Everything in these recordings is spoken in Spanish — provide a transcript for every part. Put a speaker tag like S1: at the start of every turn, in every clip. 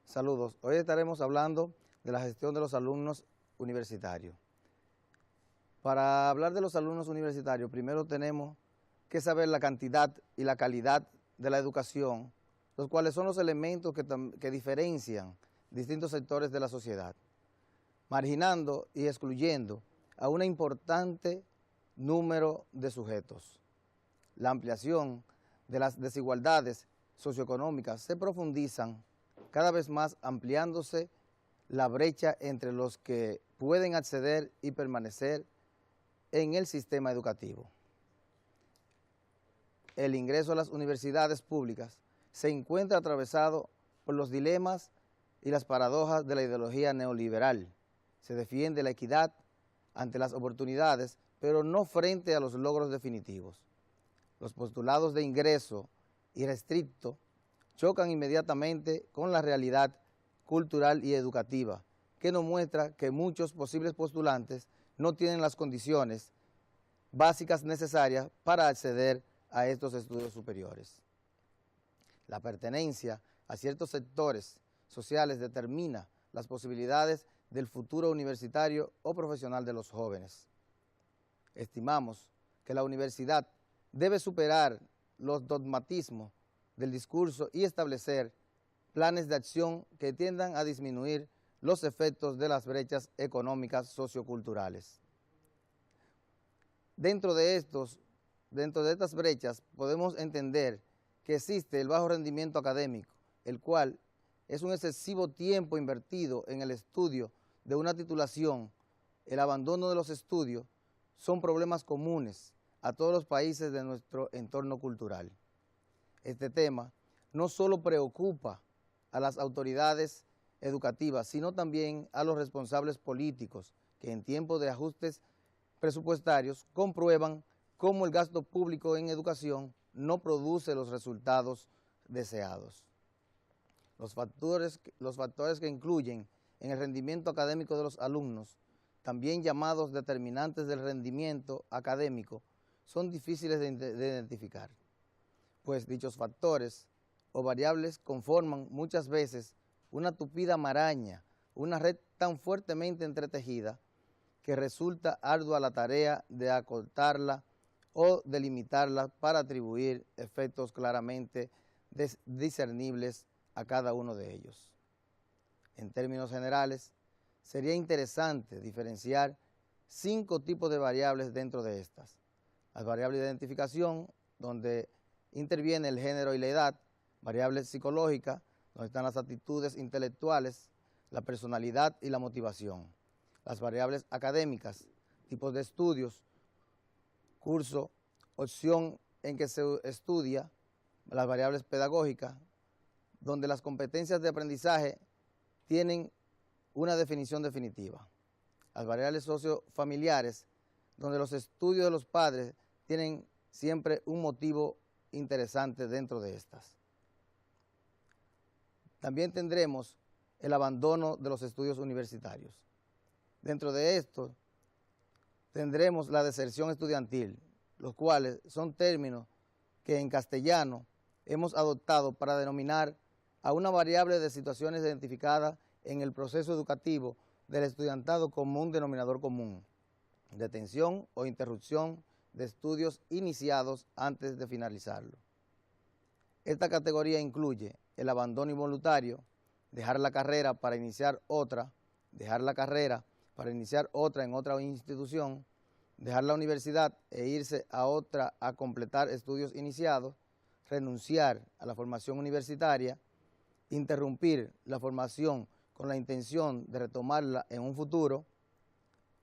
S1: Saludos. Hoy estaremos hablando de la gestión de los alumnos universitarios. Para hablar de los alumnos universitarios, primero tenemos que saber la cantidad y la calidad de la educación, los cuales son los elementos que diferencian distintos sectores de la sociedad, marginando y excluyendo a un importante número de sujetos. La ampliación de las desigualdades socioeconómicas se profundizan cada vez más, ampliándose la brecha entre los que pueden acceder y permanecer en el sistema educativo. El ingreso a las universidades públicas se encuentra atravesado por los dilemas y las paradojas de la ideología neoliberal. Se defiende la equidad ante las oportunidades, pero no frente a los logros definitivos. Los postulados de ingreso irrestricto chocan inmediatamente con la realidad cultural y educativa, que nos muestra que muchos posibles postulantes no tienen las condiciones básicas necesarias para acceder a estos estudios superiores. La pertenencia a ciertos sectores sociales determina las posibilidades del futuro universitario o profesional de los jóvenes. Estimamos que la universidad debe superar los dogmatismos del discurso y establecer planes de acción que tiendan a disminuir los efectos de las brechas económicas socioculturales. Dentro de estas brechas podemos entender que existe el bajo rendimiento académico, el cual es un excesivo tiempo invertido en el estudio de una titulación. El abandono de los estudios son problemas comunes a todos los países de nuestro entorno cultural. Este tema no solo preocupa a las autoridades educativas, sino también a los responsables políticos que en tiempos de ajustes presupuestarios comprueban cómo el gasto público en educación no produce los resultados deseados. Los factores que incluyen en el rendimiento académico de los alumnos, también llamados determinantes del rendimiento académico, son difíciles de identificar, pues dichos factores o variables conforman muchas veces una tupida maraña, una red tan fuertemente entretejida que resulta ardua la tarea de acortarla o delimitarla para atribuir efectos claramente discernibles a cada uno de ellos. En términos generales, sería interesante diferenciar 5 tipos de variables dentro de estas. Las variables de identificación, donde interviene el género y la edad; variables psicológicas, donde están las actitudes intelectuales, la personalidad y la motivación; las variables académicas, tipos de estudios, curso, opción en que se estudia; las variables pedagógicas, donde las competencias de aprendizaje tienen una definición definitiva; las variables sociofamiliares, donde los estudios de los padres tienen siempre un motivo interesante dentro de estas. También tendremos el abandono de los estudios universitarios. Dentro de esto tendremos la deserción estudiantil, los cuales son términos que en castellano hemos adoptado para denominar a una variable de situaciones identificadas en el proceso educativo del estudiantado como un denominador común, detención o interrupción de estudios iniciados antes de finalizarlo. Esta categoría incluye el abandono involuntario, dejar la carrera para iniciar otra, dejar la carrera para iniciar otra en otra institución, dejar la universidad e irse a otra a completar estudios iniciados, renunciar a la formación universitaria, interrumpir la formación con la intención de retomarla en un futuro.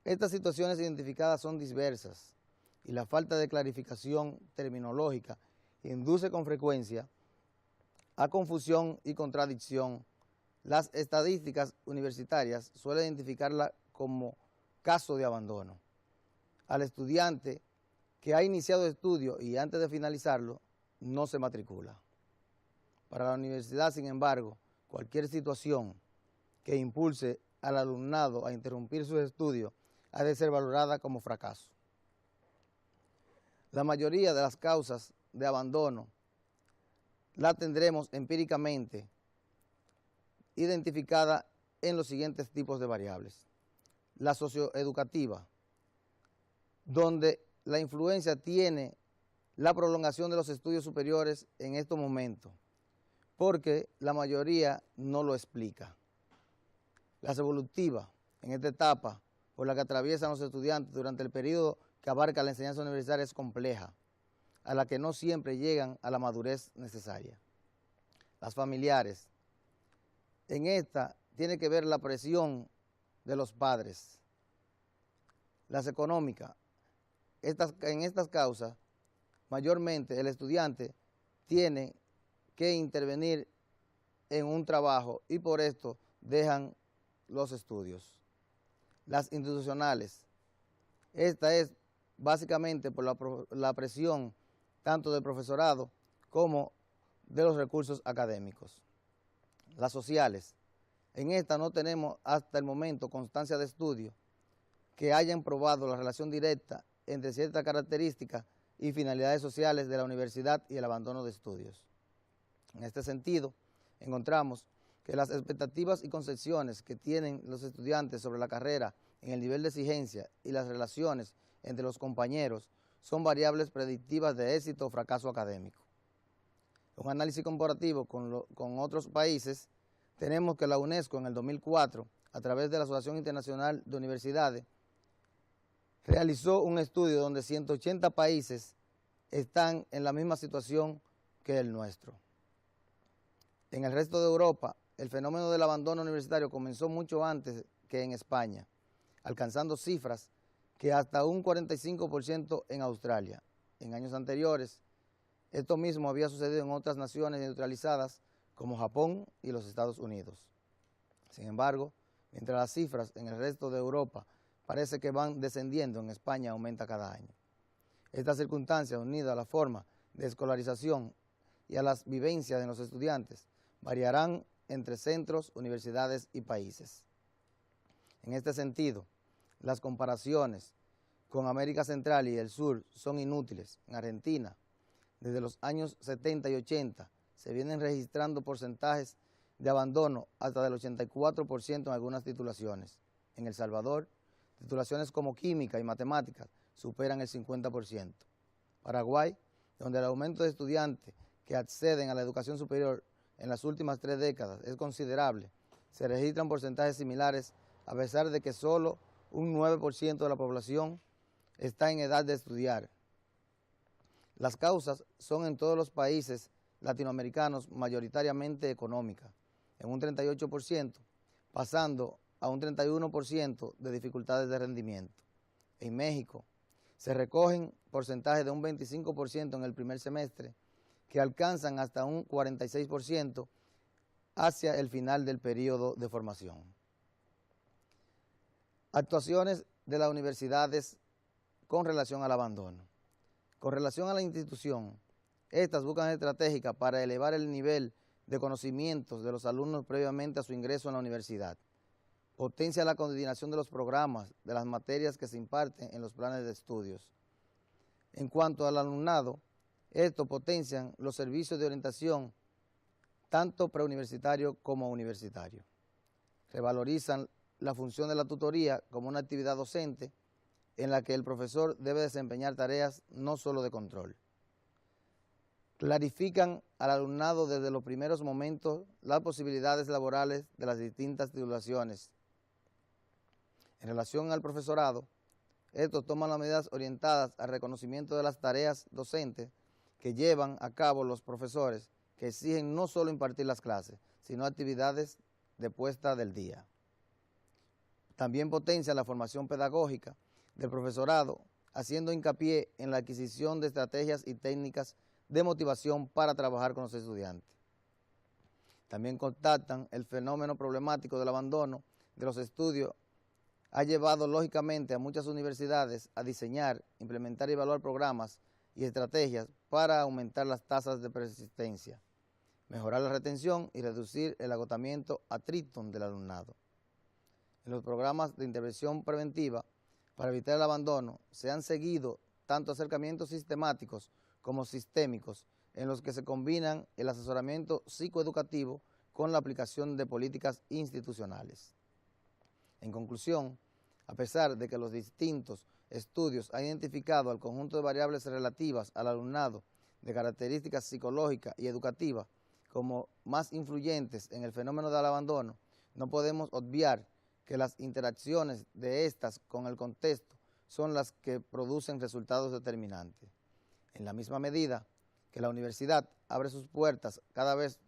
S1: Estas situaciones identificadas son diversas y la falta de clarificación terminológica induce con frecuencia a confusión y contradicción. Las estadísticas universitarias suelen identificarla como caso de abandono. Al estudiante que ha iniciado estudios y antes de finalizarlo no se matricula. Para la universidad, sin embargo, cualquier situación que impulse al alumnado a interrumpir sus estudios ha de ser valorada como fracaso. La mayoría de las causas de abandono la tendremos empíricamente identificada en los siguientes tipos de variables. La socioeducativa, donde la influencia tiene la prolongación de los estudios superiores en estos momentos, porque la mayoría no lo explica. Las evolutivas, en esta etapa por la que atraviesan los estudiantes durante el periodo que abarca la enseñanza universitaria, es compleja, a la que no siempre llegan a la madurez necesaria. Las familiares, en esta tiene que ver la presión de los padres. Las económicas, en estas causas, mayormente el estudiante tiene que intervenir en un trabajo y por esto dejan los estudios. Las institucionales, esta es básicamente por la presión tanto del profesorado como de los recursos académicos. Las sociales, en esta no tenemos hasta el momento constancia de estudio que hayan probado la relación directa entre ciertas características y finalidades sociales de la universidad y el abandono de estudios. En este sentido, encontramos que las expectativas y concepciones que tienen los estudiantes sobre la carrera en el nivel de exigencia y las relaciones entre los compañeros son variables predictivas de éxito o fracaso académico. Un análisis comparativo con otros países, tenemos que la UNESCO en el 2004, a través de la Asociación Internacional de Universidades, realizó un estudio donde 180 países están en la misma situación que el nuestro. En el resto de Europa, el fenómeno del abandono universitario comenzó mucho antes que en España, alcanzando cifras que hasta un 45% en Australia. En años anteriores, esto mismo había sucedido en otras naciones industrializadas como Japón y los Estados Unidos. Sin embargo, mientras las cifras en el resto de Europa parece que van descendiendo, en España aumenta cada año. Esta circunstancia, unida a la forma de escolarización y a las vivencias de los estudiantes, variarán entre centros, universidades y países. En este sentido, las comparaciones con América Central y el Sur son inútiles. En Argentina, desde los años 70 y 80, se vienen registrando porcentajes de abandono hasta del 84% en algunas titulaciones. En El Salvador, titulaciones como química y matemáticas superan el 50%. Paraguay, donde el aumento de estudiantes que acceden a la educación superior en las últimas 3 décadas es considerable, se registran porcentajes similares a pesar de que solo un 9% de la población está en edad de estudiar. Las causas son en todos los países latinoamericanos mayoritariamente económicas, en un 38%, pasando a un 31% de dificultades de rendimiento. En México se recogen porcentajes de un 25% en el primer semestre, que alcanzan hasta un 46% hacia el final del periodo de formación. Actuaciones de las universidades con relación al abandono. Con relación a la institución, estas buscan estratégicas para elevar el nivel de conocimientos de los alumnos previamente a su ingreso en la universidad. Potencia la coordinación de los programas, de las materias que se imparten en los planes de estudios. En cuanto al alumnado, estos potencian los servicios de orientación, tanto preuniversitario como universitario. Revalorizan la función de la tutoría como una actividad docente en la que el profesor debe desempeñar tareas no solo de control. Clarifican al alumnado desde los primeros momentos las posibilidades laborales de las distintas titulaciones. En relación al profesorado, estos toman las medidas orientadas al reconocimiento de las tareas docentes que llevan a cabo los profesores, que exigen no solo impartir las clases, sino actividades de puesta del día. También potencia la formación pedagógica del profesorado, haciendo hincapié en la adquisición de estrategias y técnicas de motivación para trabajar con los estudiantes. También constatan el fenómeno problemático del abandono de los estudios. Ha llevado lógicamente a muchas universidades a diseñar, implementar y evaluar programas y estrategias para aumentar las tasas de persistencia, mejorar la retención y reducir el agotamiento a Triton del alumnado. En los programas de intervención preventiva para evitar el abandono se han seguido tanto acercamientos sistemáticos como sistémicos en los que se combinan el asesoramiento psicoeducativo con la aplicación de políticas institucionales. En conclusión, a pesar de que los distintos estudios han identificado al conjunto de variables relativas al alumnado de características psicológicas y educativas como más influyentes en el fenómeno del abandono, no podemos obviar que las interacciones de estas con el contexto son las que producen resultados determinantes. En la misma medida que la universidad abre sus puertas cada vez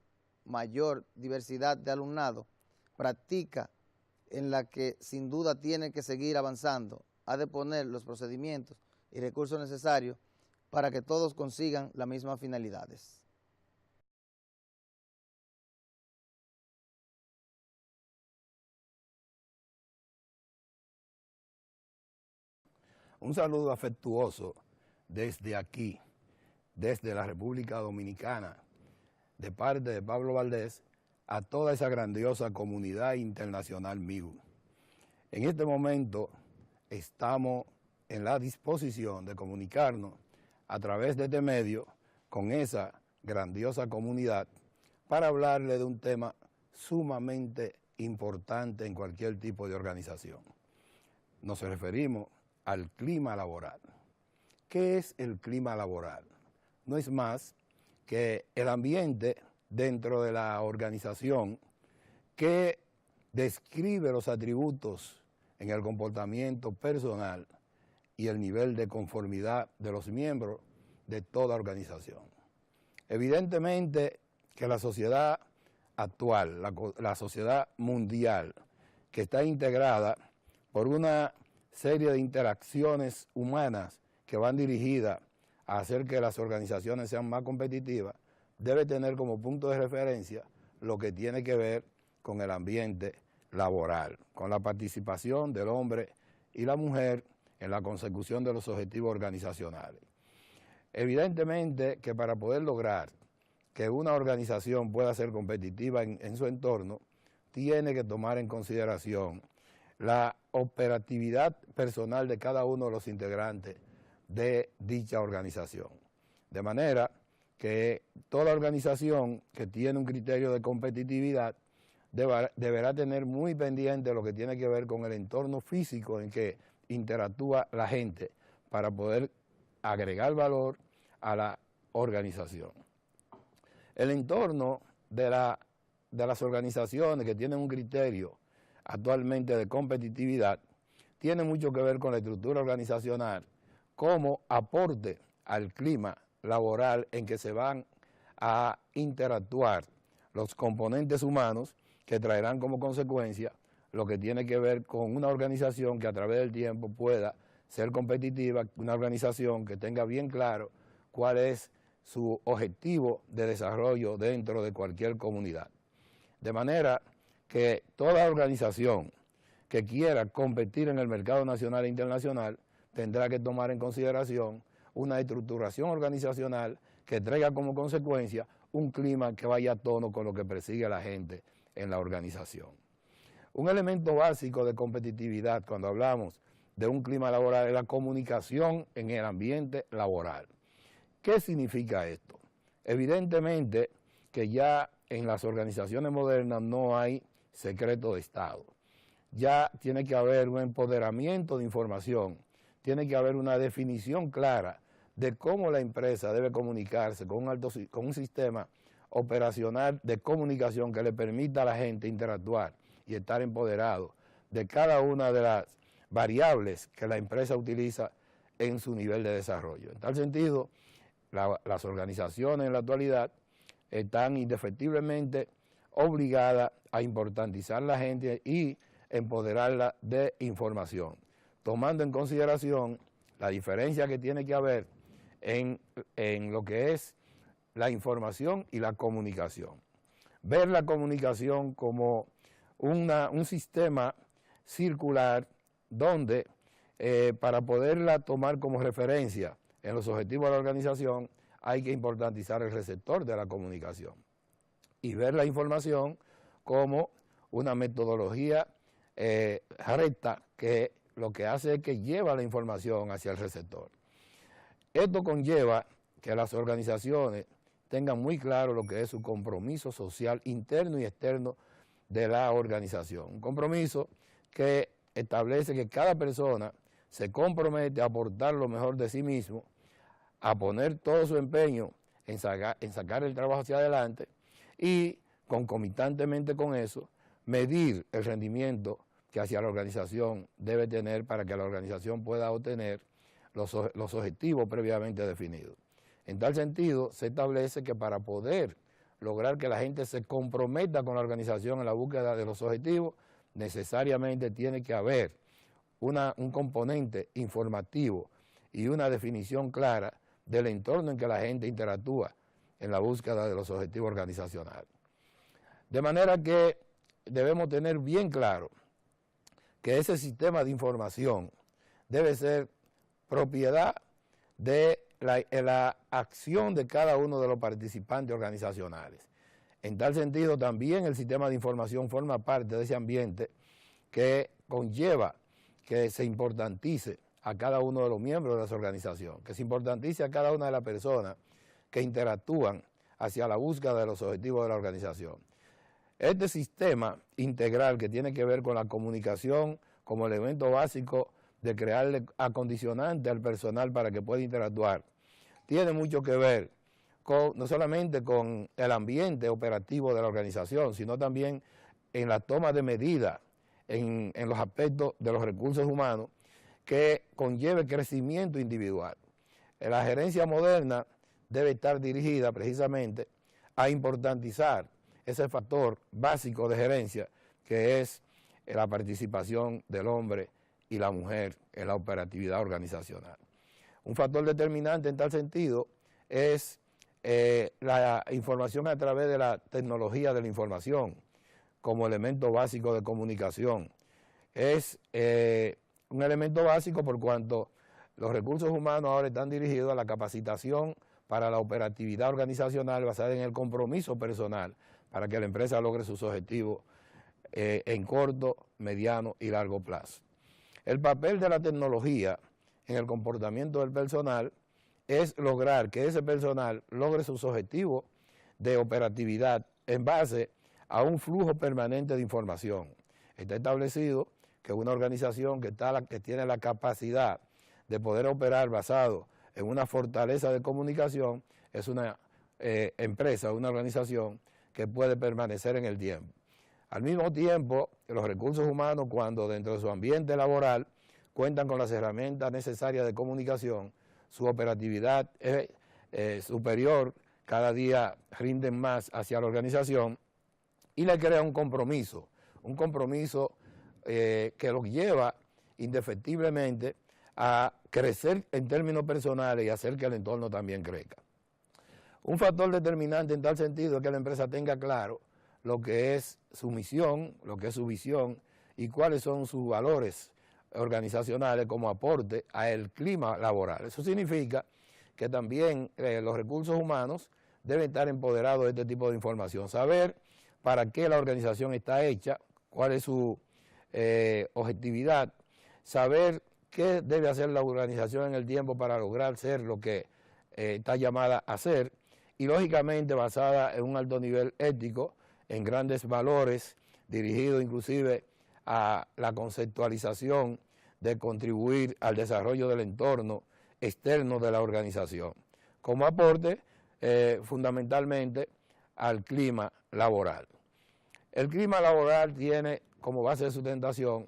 S1: mayor diversidad de alumnado, practica en la que sin duda tiene que seguir avanzando, ha de poner los procedimientos y recursos necesarios para que todos consigan las mismas finalidades.
S2: Un saludo afectuoso desde aquí, desde la República Dominicana, de parte de Pablo Valdés, a toda esa grandiosa comunidad internacional MIGU. En este momento estamos en la disposición de comunicarnos a través de este medio con esa grandiosa comunidad para hablarle de un tema sumamente importante en cualquier tipo de organización. Nos referimos al clima laboral. ¿Qué es el clima laboral? No es más que el ambiente dentro de la organización que describe los atributos en el comportamiento personal y el nivel de conformidad de los miembros de toda organización. Evidentemente que la sociedad actual, la sociedad mundial, que está integrada por una serie de interacciones humanas que van dirigidas a hacer que las organizaciones sean más competitivas, debe tener como punto de referencia lo que tiene que ver con el ambiente laboral, con la participación del hombre y la mujer en la consecución de los objetivos organizacionales. Evidentemente que para poder lograr que una organización pueda ser competitiva en su entorno, tiene que tomar en consideración la operatividad personal de cada uno de los integrantes de dicha organización. De manera que toda organización que tiene un criterio de competitividad deberá tener muy pendiente lo que tiene que ver con el entorno físico en que interactúa la gente para poder agregar valor a la organización. El entorno de las organizaciones que tienen un criterio actualmente de competitividad tiene mucho que ver con la estructura organizacional como aporte al clima laboral en que se van a interactuar los componentes humanos que traerán como consecuencia lo que tiene que ver con una organización que a través del tiempo pueda ser competitiva, una organización que tenga bien claro cuál es su objetivo de desarrollo dentro de cualquier comunidad. De manera que toda organización que quiera competir en el mercado nacional e internacional tendrá que tomar en consideración una estructuración organizacional que traiga como consecuencia un clima que vaya a tono con lo que persigue la gente en la organización. Un elemento básico de competitividad cuando hablamos de un clima laboral es la comunicación en el ambiente laboral. ¿Qué significa esto? Evidentemente que ya en las organizaciones modernas no hay secreto de Estado. Ya tiene que haber un empoderamiento de información, tiene que haber una definición clara de cómo la empresa debe comunicarse con un sistema operacional de comunicación que le permita a la gente interactuar y estar empoderado de cada una de las variables que la empresa utiliza en su nivel de desarrollo. En tal sentido, las organizaciones en la actualidad están indefectiblemente obligadas a importantizar a la gente y empoderarla de información, tomando en consideración la diferencia que tiene que haber en lo que es la información y la comunicación. Ver la comunicación como un sistema circular donde para poderla tomar como referencia en los objetivos de la organización hay que importantizar el receptor de la comunicación y ver la información como una metodología recta que lo que hace es que lleva la información hacia el receptor. Esto conlleva que las organizaciones tengan muy claro lo que es su compromiso social interno y externo de la organización. Un compromiso que establece que cada persona se compromete a aportar lo mejor de sí mismo, a poner todo su empeño en sacar el trabajo hacia adelante y concomitantemente con eso, medir el rendimiento que hacia la organización debe tener para que la organización pueda obtener los objetivos previamente definidos. En tal sentido, se establece que para poder lograr que la gente se comprometa con la organización en la búsqueda de los objetivos, necesariamente tiene que haber un componente informativo y una definición clara del entorno en que la gente interactúa en la búsqueda de los objetivos organizacionales. De manera que debemos tener bien claro que ese sistema de información debe ser propiedad de la acción de cada uno de los participantes organizacionales. En tal sentido, también el sistema de información forma parte de ese ambiente que conlleva que se importantice a cada uno de los miembros de esa organización, que se importantice a cada una de las personas que interactúan hacia la búsqueda de los objetivos de la organización. Este sistema integral que tiene que ver con la comunicación como elemento básico de crearle acondicionante al personal para que pueda interactuar, tiene mucho que ver no solamente con el ambiente operativo de la organización, sino también en la toma de medidas en los aspectos de los recursos humanos que conlleve crecimiento individual. La gerencia moderna debe estar dirigida precisamente a importantizar ese factor básico de gerencia que es la participación del hombre y la mujer en la operatividad organizacional. Un factor determinante en tal sentido es la información a través de la tecnología de la información como elemento básico de comunicación. Es un elemento básico por cuanto los recursos humanos ahora están dirigidos a la capacitación para la operatividad organizacional basada en el compromiso personal para que la empresa logre sus objetivos en corto, mediano y largo plazo. El papel de la tecnología en el comportamiento del personal es lograr que ese personal logre sus objetivos de operatividad en base a un flujo permanente de información. Está establecido que una organización que tiene la capacidad de poder operar basado en una fortaleza de comunicación es una empresa, una organización que puede permanecer en el tiempo. Al mismo tiempo, los recursos humanos, cuando dentro de su ambiente laboral cuentan con las herramientas necesarias de comunicación, su operatividad es superior, cada día rinden más hacia la organización y le crea un compromiso que los lleva indefectiblemente a crecer en términos personales y hacer que el entorno también crezca. Un factor determinante en tal sentido es que la empresa tenga claro lo que es su misión, lo que es su visión y cuáles son sus valores organizacionales como aporte al clima laboral. Eso significa que también los recursos humanos deben estar empoderados de este tipo de información, saber para qué la organización está hecha, cuál es su objetividad, saber qué debe hacer la organización en el tiempo para lograr ser lo que está llamada a ser y lógicamente basada en un alto nivel ético, en grandes valores, dirigido inclusive a la conceptualización de contribuir al desarrollo del entorno externo de la organización, como aporte fundamentalmente al clima laboral. El clima laboral tiene como base de sustentación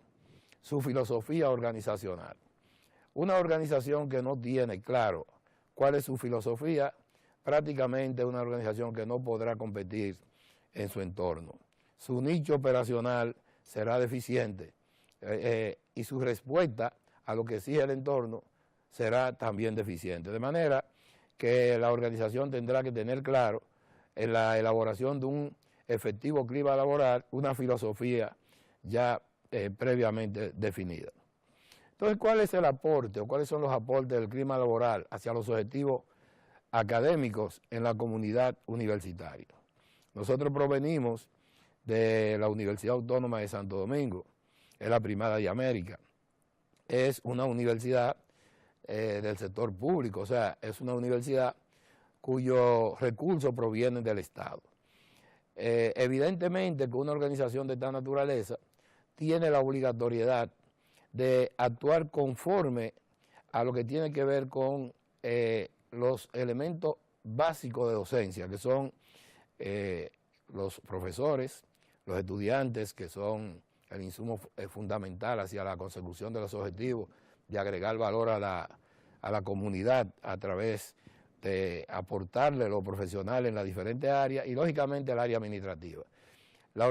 S2: su filosofía organizacional. Una organización que no tiene claro cuál es su filosofía, prácticamente es una organización que no podrá competir en su entorno. Su nicho operacional será deficiente y su respuesta a lo que exige el entorno será también deficiente. De manera que la organización tendrá que tener claro en la elaboración de un efectivo clima laboral una filosofía ya previamente definida. Entonces, ¿cuál es el aporte o cuáles son los aportes del clima laboral hacia los objetivos académicos en la comunidad universitaria? Nosotros provenimos de la Universidad Autónoma de Santo Domingo, es la primera de América. Es una universidad del sector público, o sea, es una universidad cuyos recursos provienen del Estado. Evidentemente que una organización de esta naturaleza tiene la obligatoriedad de actuar conforme a lo que tiene que ver con los elementos básicos de docencia, que son los profesores, los estudiantes, que son el insumo fundamental hacia la consecución de los objetivos, de agregar valor a la comunidad a través de aportarle lo profesional en las diferentes áreas y lógicamente el área administrativa. La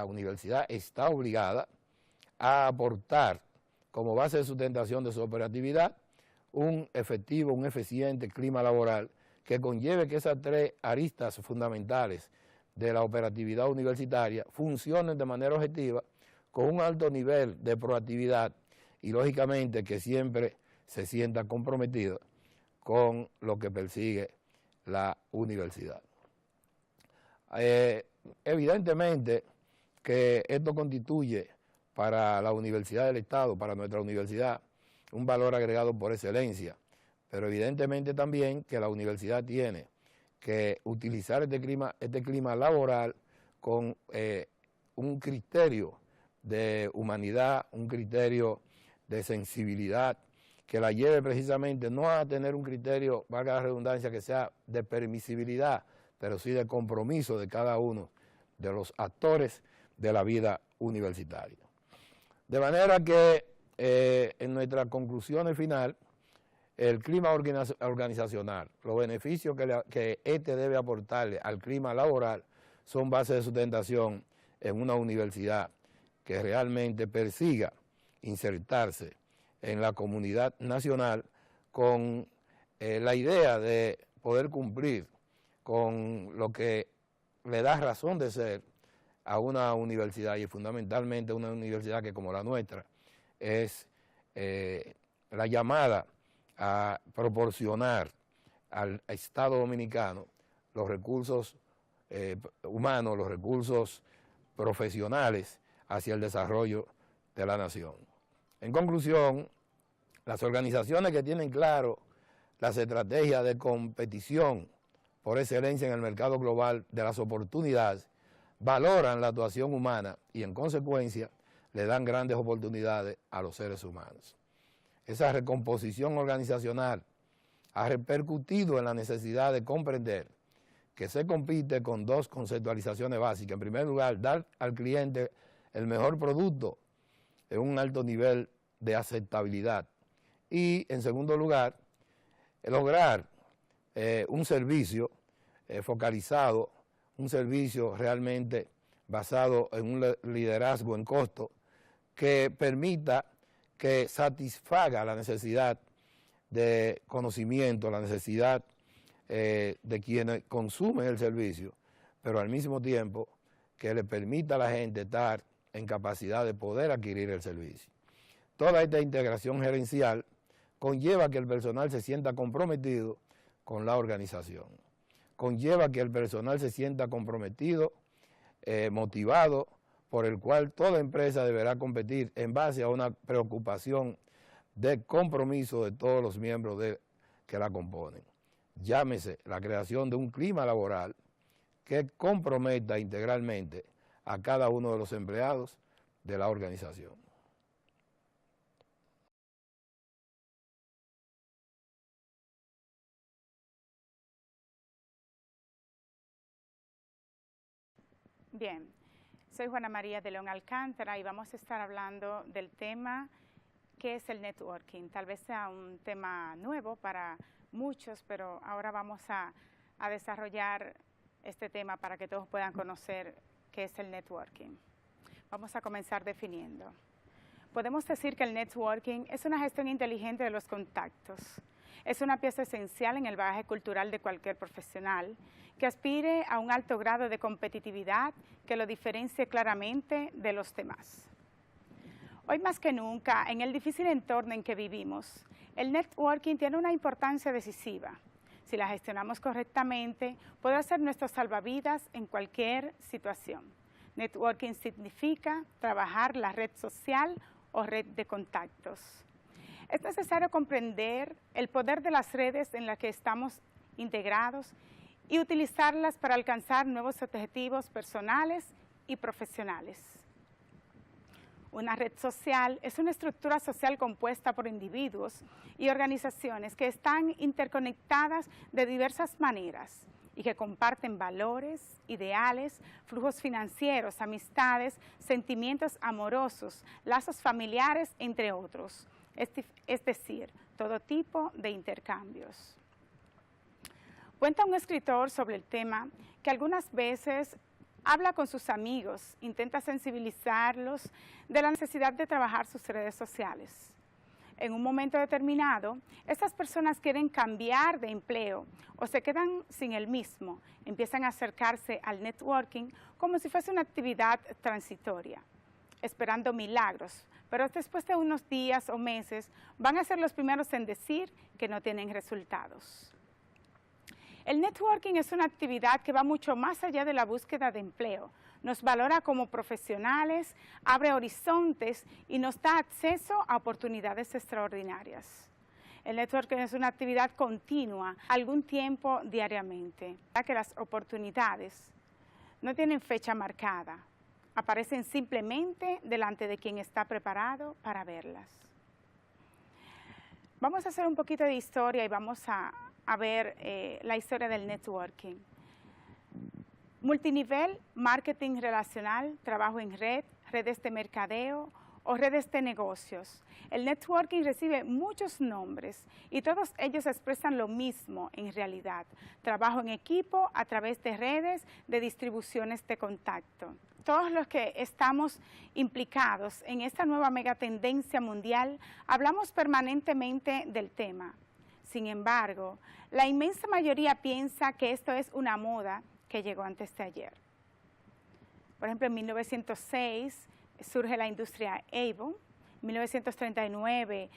S2: universidad está obligada a aportar como base de sustentación de su operatividad un efectivo, un eficiente clima laboral que conlleve que esas tres aristas fundamentales de la operatividad universitaria funcionen de manera objetiva con un alto nivel de proactividad y lógicamente que siempre se sienta comprometido con lo que persigue la universidad. Evidentemente que esto constituye para la Universidad del Estado, para nuestra universidad, un valor agregado por excelencia, pero evidentemente también que la universidad tiene que utilizar este clima laboral con un criterio de humanidad, un criterio de sensibilidad, que la lleve precisamente no a tener un criterio, valga la redundancia, que sea de permisibilidad, pero sí de compromiso de cada uno de los actores de la vida universitaria. De manera que en nuestras conclusiones final, el clima organizacional, los beneficios que este debe aportarle al clima laboral son base de sustentación en una universidad que realmente persiga insertarse en la comunidad nacional con la idea de poder cumplir con lo que le da razón de ser a una universidad y fundamentalmente una universidad que como la nuestra es la llamada a proporcionar al Estado dominicano los recursos humanos, los recursos profesionales hacia el desarrollo de la nación. En conclusión, las organizaciones que tienen claro las estrategias de competición por excelencia en el mercado global de las oportunidades, valoran la actuación humana y en consecuencia le dan grandes oportunidades a los seres humanos. Esa recomposición organizacional ha repercutido en la necesidad de comprender que se compite con dos conceptualizaciones básicas. En primer lugar, dar al cliente el mejor producto en un alto nivel de aceptabilidad. Y, en segundo lugar, lograr un servicio focalizado, un servicio realmente basado en un liderazgo en costo que permita que satisfaga la necesidad de conocimiento, la necesidad de quienes consumen el servicio, pero al mismo tiempo que le permita a la gente estar en capacidad de poder adquirir el servicio. Toda esta integración gerencial conlleva que el personal se sienta comprometido con la organización, conlleva que el personal se sienta comprometido, motivado, por el cual toda empresa deberá competir en base a una preocupación de compromiso de todos los miembros que la componen. Llámese la creación de un clima laboral que comprometa integralmente a cada uno de los empleados de la organización.
S3: Bien, soy Juana María de León Alcántara y vamos a estar hablando del tema que es el networking. Tal vez sea un tema nuevo para muchos, pero ahora vamos a desarrollar este tema para que todos puedan conocer qué es el networking. Vamos a comenzar definiendo. Podemos decir que el networking es una gestión inteligente de los contactos. Es una pieza esencial en el bagaje cultural de cualquier profesional que aspire a un alto grado de competitividad que lo diferencie claramente de los demás. Hoy más que nunca, en el difícil entorno en que vivimos, el networking tiene una importancia decisiva. Si la gestionamos correctamente, podrá ser nuestro salvavidas en cualquier situación. Networking significa trabajar la red social o red de contactos. es necesario comprender el poder de las redes en las que estamos integrados y utilizarlas para alcanzar nuevos objetivos personales y profesionales. Una red social es una estructura social compuesta por individuos y organizaciones que están interconectadas de diversas maneras y que comparten valores, ideales, flujos financieros, amistades, sentimientos amorosos, lazos familiares, entre otros. Es decir, todo tipo de intercambios. Cuenta un escritor sobre el tema que algunas veces habla con sus amigos, intenta sensibilizarlos de la necesidad de trabajar sus redes sociales. En un momento determinado, estas personas quieren cambiar de empleo o se quedan sin el mismo, empiezan a acercarse al networking como si fuese una actividad transitoria, esperando milagros, pero después de unos días o meses van a ser los primeros en decir que no tienen resultados. El networking es una actividad que va mucho más allá de la búsqueda de empleo. Nos valora como profesionales, abre horizontes y nos da acceso a oportunidades extraordinarias. El networking es una actividad continua, algún tiempo diariamente, ya que las oportunidades no tienen fecha marcada, aparecen simplemente delante de quien está preparado para verlas. Vamos a hacer un poquito de historia y vamos a ver la historia del networking. Multinivel, marketing relacional, trabajo en red, redes de mercadeo o redes de negocios. El networking recibe muchos nombres y todos ellos expresan lo mismo en realidad. Trabajo en equipo a través de redes de distribuciones de contacto. Todos los que estamos implicados en esta nueva megatendencia mundial hablamos permanentemente del tema. Sin embargo, la inmensa mayoría piensa que esto es una moda que llegó antes de ayer. Por ejemplo, en 1906 surge la industria Avon, en 1939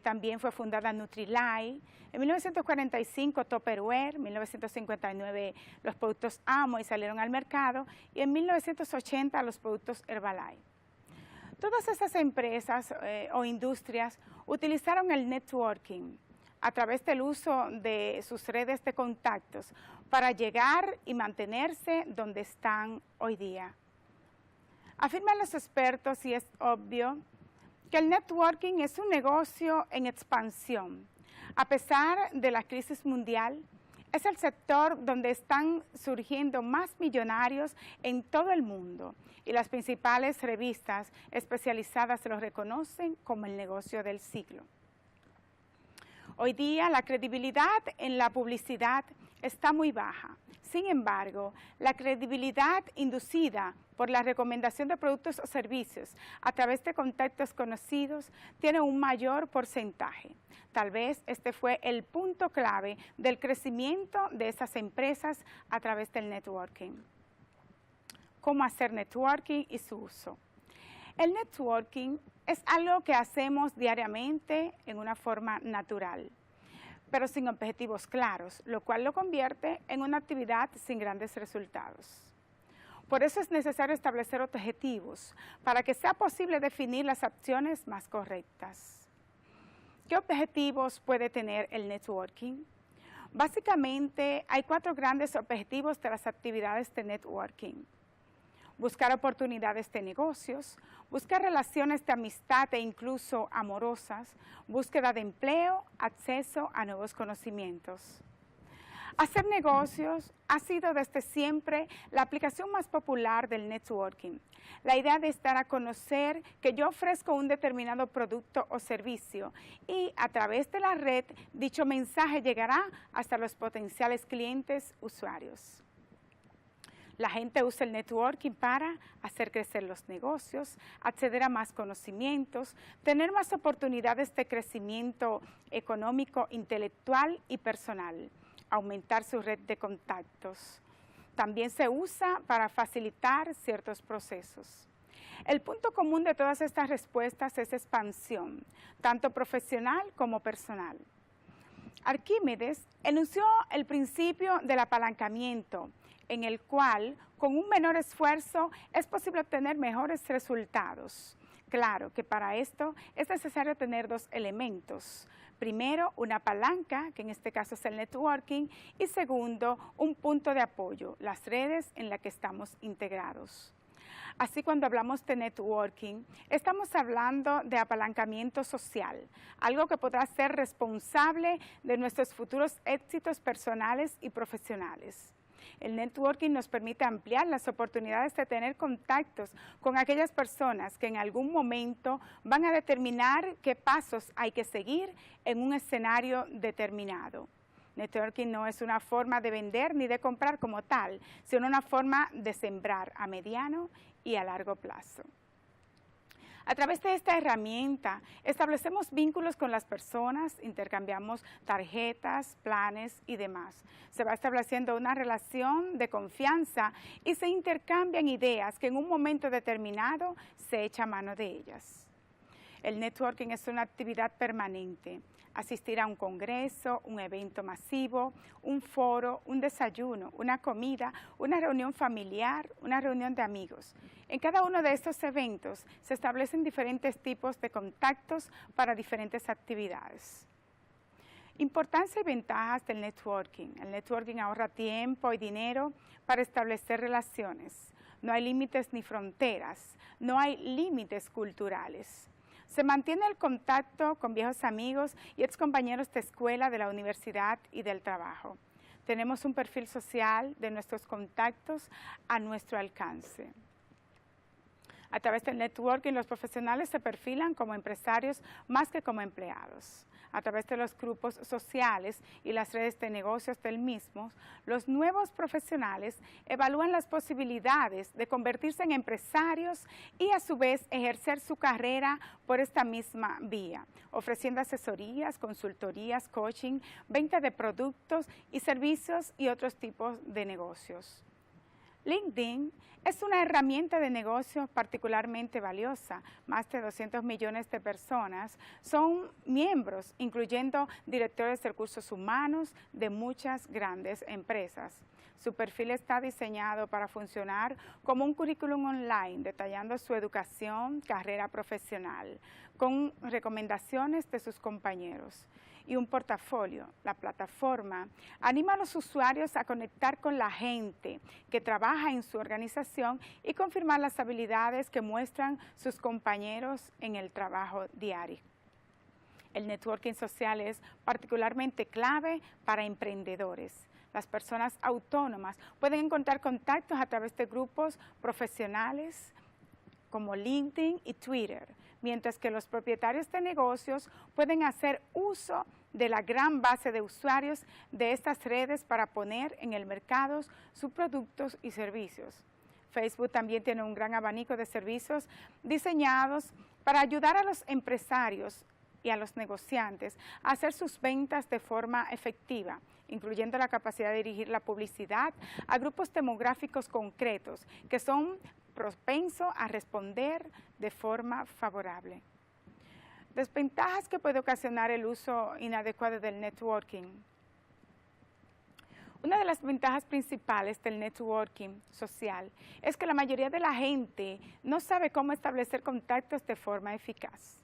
S3: también fue fundada Nutrilite, en 1945 Tupperware, en 1959 los productos Amway salieron al mercado y en 1980 los productos Herbalife. Todas esas empresas o industrias utilizaron el networking a través del uso de sus redes de contactos para llegar y mantenerse donde están hoy día. Afirman los expertos, y es obvio, que el networking es un negocio en expansión. A pesar de la crisis mundial, es el sector donde están surgiendo más millonarios en todo el mundo y las principales revistas especializadas lo reconocen como el negocio del siglo. Hoy día la credibilidad en la publicidad está muy baja. Sin embargo, la credibilidad inducida por la recomendación de productos o servicios a través de contactos conocidos tiene un mayor porcentaje. Tal vez este fue el punto clave del crecimiento de esas empresas a través del networking. ¿Cómo hacer networking y su uso? El networking es algo que hacemos diariamente en una forma natural, pero sin objetivos claros, lo cual lo convierte en una actividad sin grandes resultados. Por eso es necesario establecer objetivos para que sea posible definir las acciones más correctas. ¿Qué objetivos puede tener el networking? Básicamente, hay 4 grandes objetivos de las actividades de networking. Buscar oportunidades de negocios, buscar relaciones de amistad e incluso amorosas, búsqueda de empleo, acceso a nuevos conocimientos. Hacer negocios ha sido desde siempre la aplicación más popular del networking. La idea de estar a conocer que yo ofrezco un determinado producto o servicio y a través de la red dicho mensaje llegará hasta los potenciales clientes usuarios. La gente usa el networking para hacer crecer los negocios, acceder a más conocimientos, tener más oportunidades de crecimiento económico, intelectual y personal, aumentar su red de contactos. También se usa para facilitar ciertos procesos. El punto común de todas estas respuestas es expansión, tanto profesional como personal. Arquímedes enunció el principio del apalancamiento, en el cual, con un menor esfuerzo, es posible obtener mejores resultados. claro que para esto es necesario tener dos elementos. Primero, una palanca, que en este caso es el networking, y segundo, un punto de apoyo, las redes en las que estamos integrados. Así, cuando hablamos de networking, estamos hablando de apalancamiento social, algo que podrá ser responsable de nuestros futuros éxitos personales y profesionales. El networking nos permite ampliar las oportunidades de tener contactos con aquellas personas que en algún momento van a determinar qué pasos hay que seguir en un escenario determinado. Networking no es una forma de vender ni de comprar como tal, sino una forma de sembrar a mediano y a largo plazo. A través de esta herramienta establecemos vínculos con las personas, intercambiamos tarjetas, planes y demás. Se va estableciendo una relación de confianza y se intercambian ideas que en un momento determinado se echa mano de ellas. El networking es una actividad permanente. Asistir a un congreso, un evento masivo, un foro, un desayuno, una comida, una reunión familiar, una reunión de amigos. En cada uno de estos eventos se establecen diferentes tipos de contactos para diferentes actividades. Importancia y ventajas del networking. El networking ahorra tiempo y dinero para establecer relaciones. No hay límites ni fronteras, no hay límites culturales. Se mantiene el contacto con viejos amigos y excompañeros de escuela, de la universidad y del trabajo. Tenemos un perfil social de nuestros contactos a nuestro alcance. A través del networking, los profesionales se perfilan como empresarios más que como empleados. A través de los grupos sociales y las redes de negocios del mismo, los nuevos profesionales evalúan las posibilidades de convertirse en empresarios y a su vez ejercer su carrera por esta misma vía, ofreciendo asesorías, consultorías, coaching, venta de productos y servicios y otros tipos de negocios. LinkedIn es una herramienta de negocio particularmente valiosa. Más de 200 millones de personas son miembros, incluyendo directores de recursos humanos de muchas grandes empresas. Su perfil está diseñado para funcionar como un currículum online, detallando su educación, carrera profesional, con recomendaciones de sus compañeros. Y un portafolio. La plataforma anima a los usuarios a conectar con la gente que trabaja en su organización y confirmar las habilidades que muestran sus compañeros en el trabajo diario. El networking social es particularmente clave para emprendedores. Las personas autónomas pueden encontrar contactos a través de grupos profesionales como LinkedIn y Twitter, mientras que los propietarios de negocios pueden hacer uso de la gran base de usuarios de estas redes para poner en el mercado sus productos y servicios. Facebook también tiene un gran abanico de servicios diseñados para ayudar a los empresarios y a los negociantes a hacer sus ventas de forma efectiva, incluyendo la capacidad de dirigir la publicidad a grupos demográficos concretos que son propensos a responder de forma favorable. Desventajas que puede ocasionar el uso inadecuado del networking. Una de las ventajas principales del networking social es que la mayoría de la gente no sabe cómo establecer contactos de forma eficaz.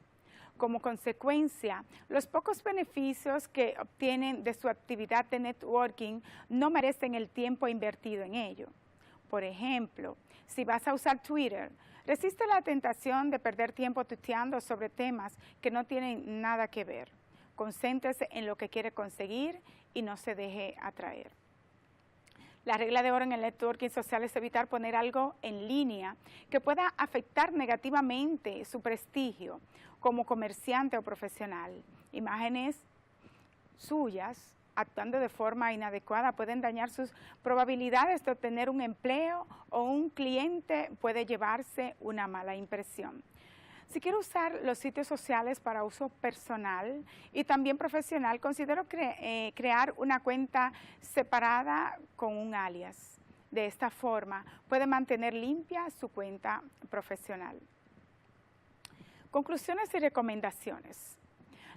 S3: Como consecuencia, los pocos beneficios que obtienen de su actividad de networking no merecen el tiempo invertido en ello. Por ejemplo, si vas a usar Twitter, resiste la tentación de perder tiempo tuiteando sobre temas que no tienen nada que ver. Concéntrese en lo que quiere conseguir y no se deje atraer. La regla de oro en el networking social es evitar poner algo en línea que pueda afectar negativamente su prestigio como comerciante o profesional. Imágenes suyas actuando de forma inadecuada pueden dañar sus probabilidades de obtener un empleo, o un cliente puede llevarse una mala impresión. Si quiero usar los sitios sociales para uso personal y también profesional, considero crear una cuenta separada con un alias. De esta forma, puede mantener limpia su cuenta profesional. Conclusiones y recomendaciones.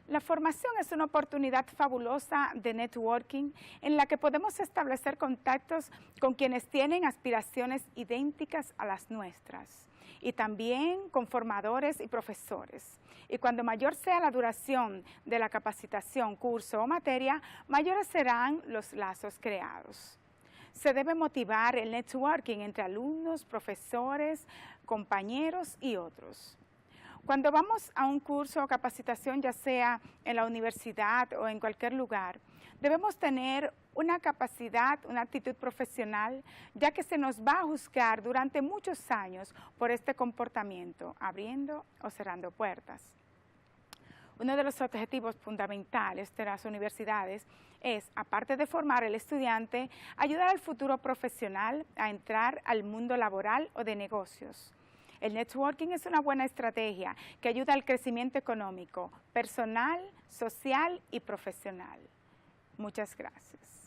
S3: La formación es una oportunidad fabulosa de networking en la que podemos establecer contactos con quienes tienen aspiraciones idénticas a las nuestras. y también con formadores y profesores. Y cuando mayor sea la duración de la capacitación, curso o materia, mayores serán los lazos creados. Se debe motivar el networking entre alumnos, profesores, compañeros y otros. Cuando vamos a un curso o capacitación, ya sea en la universidad o en cualquier lugar, debemos tener una capacidad, una actitud profesional, ya que se nos va a juzgar durante muchos años por este comportamiento, abriendo o cerrando puertas. Uno de los objetivos fundamentales de las universidades es, aparte de formar al estudiante, ayudar al futuro profesional a entrar al mundo laboral o de negocios. El networking es una buena estrategia que ayuda al crecimiento económico, personal, social y profesional. Muchas gracias.